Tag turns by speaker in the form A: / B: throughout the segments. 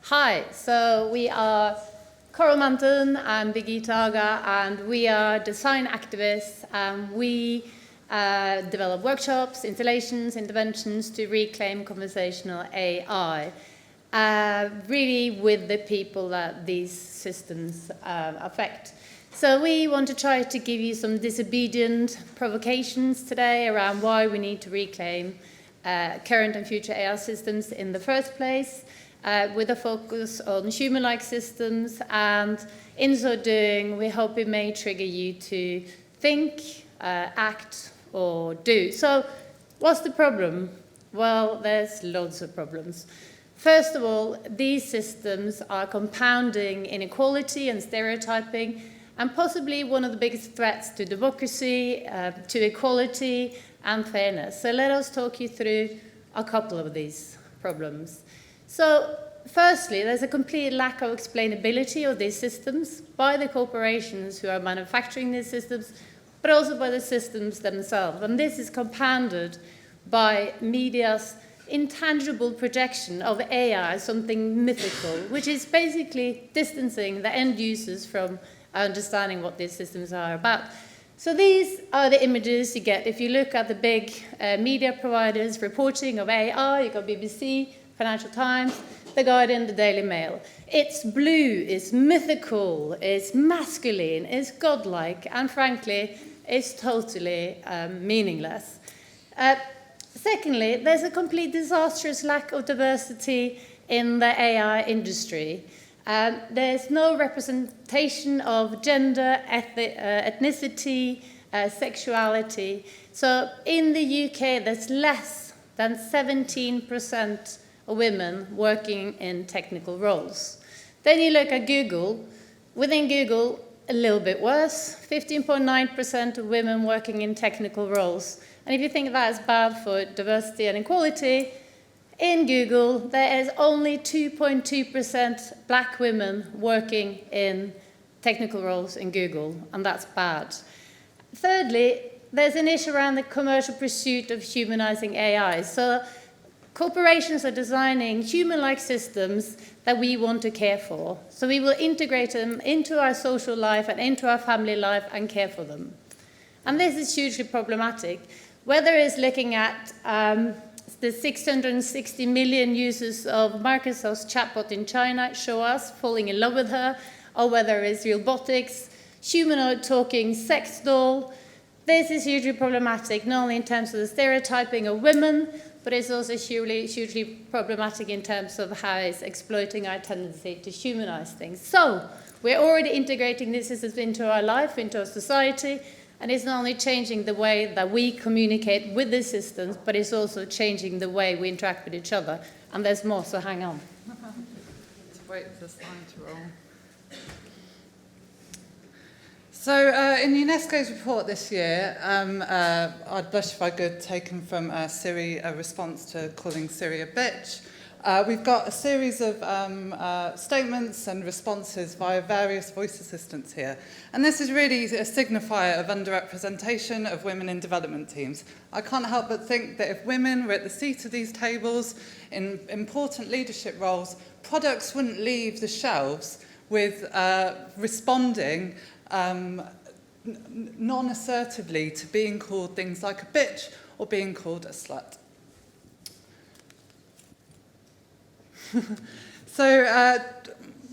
A: Hi, so we are Manton and Birgitte Aga, and we are design activists. We develop workshops, installations, interventions to reclaim conversational AI, really with the people that these systems affect. So we want to try to give you some disobedient provocations today around why we need to reclaim current and future AI systems in the first place, with a focus on human-like systems, and in so doing, we hope it may trigger you to think, act, or do. So what's the problem? Well, there's loads of problems. First of all, these systems are compounding inequality and stereotyping, and possibly one of the biggest threats to democracy, to equality and fairness. So let us talk you through a couple of these problems. So firstly, there's a complete lack of explainability of these systems by the corporations who are manufacturing these systems, but also by the systems themselves. And this is compounded by media's intangible projection of AI as something mythical, which is basically distancing the end users from understanding what these systems are about. So these are the images you get if you look at the big media providers reporting of AI. You've got BBC, Financial Times, The Guardian, the Daily Mail. It's blue, it's mythical, it's masculine, it's godlike, and frankly, it's totally meaningless. Secondly, there's a complete disastrous lack of diversity in the AI industry. There's no representation of gender, ethnicity, sexuality. So in the UK, there's less than 17% of women working in technical roles. Then you look at Google. Within Google, a little bit worse, 15.9% of women working in technical roles. And if you think that is bad for diversity and equality, in Google, there is only 2.2% black women working in technical roles in Google, and that's bad. Thirdly, there's an issue around the commercial pursuit of humanizing AI. So corporations are designing human-like systems that we want to care for. So we will integrate them into our social life and into our family life and care for them. And this is hugely problematic. Whether it's looking at the 660 million users of Microsoft's chatbot in China show us falling in love with her, or whether it's robotics, humanoid talking sex doll, this is hugely problematic, not only in terms of the stereotyping of women, but it's also hugely problematic in terms of how it's exploiting our tendency to humanize things. So we're already integrating these systems into our life, into our society, and it's not only changing the way that we communicate with the systems, but it's also changing the way we interact with each other. And there's more, so hang on.
B: Let's wait for the slide to roll. So in UNESCO's report this year, I'd blush if I could, taken from Siri, a response to calling Siri a bitch, we've got a series of statements and responses via various voice assistants here. And this is really a signifier of underrepresentation of women in development teams. I can't help but think that if women were at the seat of these tables in important leadership roles, products wouldn't leave the shelves with responding non-assertively to being called things like a bitch or being called a slut. So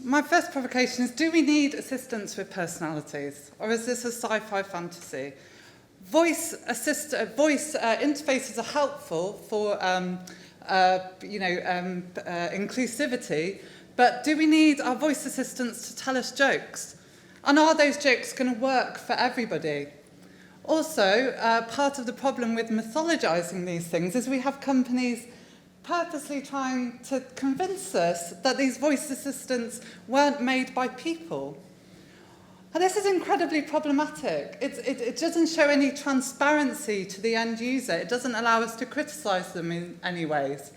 B: my first provocation is, do we need assistants with personalities, or is this a sci-fi fantasy? Voice interfaces are helpful for inclusivity, but do we need our voice assistants to tell us jokes? And are those jokes going to work for everybody? Also, part of the problem with mythologizing these things is we have companies purposely trying to convince us that these voice assistants weren't made by people. And this is incredibly problematic. It doesn't show any transparency to the end user. It doesn't allow us to criticize them in any ways.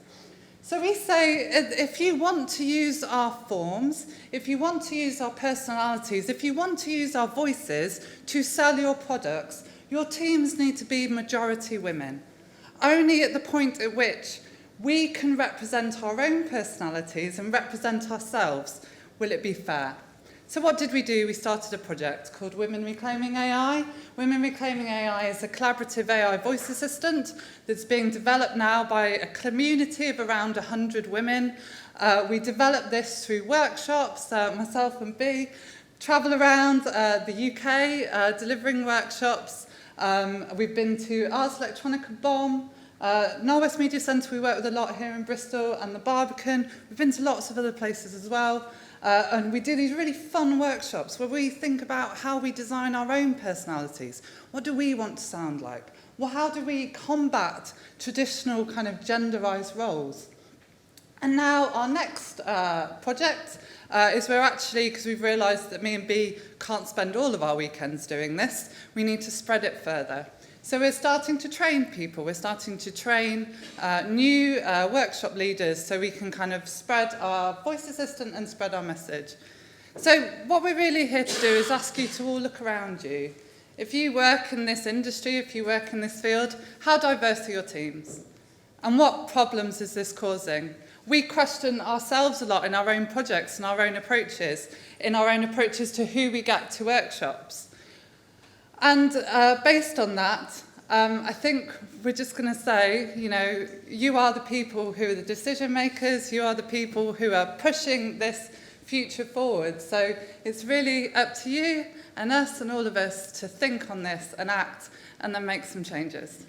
B: So we say, if you want to use our forms, if you want to use our personalities, if you want to use our voices to sell your products, your teams need to be majority women. Only at the point at which We can represent our own personalities and represent ourselves. Will it be fair? So what did we do? We started a project called Women Reclaiming AI. Women Reclaiming AI is a collaborative AI voice assistant that's being developed now by a community of around 100 women. We developed this through workshops. Myself and Bea travel around the UK delivering workshops. We've been to Ars Electronica Bomb, Norwest Media Centre we work with a lot here in Bristol, and the Barbican. We've been to lots of other places as well. And we do these really fun workshops where we think about how we design our own personalities. What do we want to sound like? Well, how do we combat traditional kind of genderized roles? And now our next project is we're actually, because we've realised that me and Bea can't spend all of our weekends doing this, we need to spread it further. So we're starting to train people. We're starting to train new workshop leaders so we can kind of spread our voice assistant and spread our message. So what we're really here to do is ask you to all look around you. If you work in this industry, if you work in this field, how diverse are your teams? And what problems is this causing? We question ourselves a lot in our own projects and our own approaches, to who we get to workshops. And based on that, I think we're just going to say, you know, you are the people who are the decision makers, you are the people who are pushing this future forward. So it's really up to you and us and all of us to think on this and act and then make some changes.